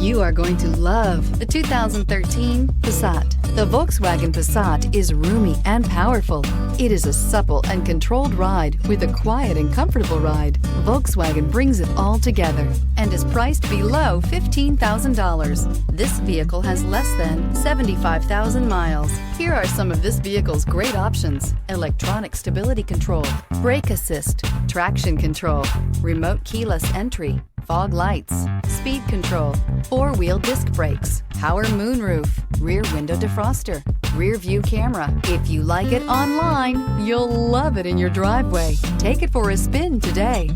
You are going to love the 2013 Passat. The Volkswagen Passat is roomy and powerful. It is a supple and controlled ride with a quiet and comfortable ride. Volkswagen brings it all together and is priced below $15,000. This vehicle has less than 75,000 miles. Here are some of this vehicle's great options: electronic stability control, brake assist, traction control, remote keyless entry, fog lights, speed control, four-wheel disc brakes, power moonroof, rear window defroster, rear view camera. If you like it online, you'll love it in your driveway. Take it for a spin today.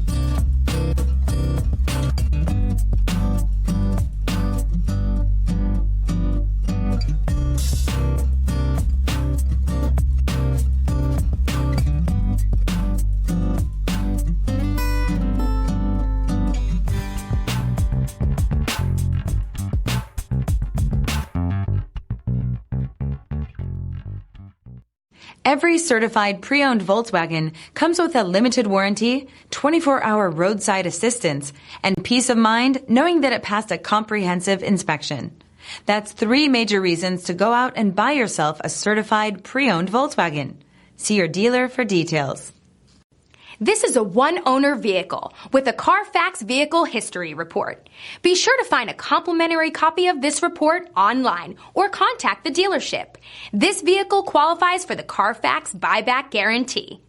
Every certified pre-owned Volkswagen comes with a limited warranty, 24-hour roadside assistance, and peace of mind knowing that it passed a comprehensive inspection. That's 3 major reasons to go out and buy yourself a certified pre-owned Volkswagen. See your dealer for details. This is a one-owner vehicle with a CARFAX Vehicle History Report. Be sure to find a complimentary copy of this report online or contact the dealership. This vehicle qualifies for the CARFAX Buyback Guarantee.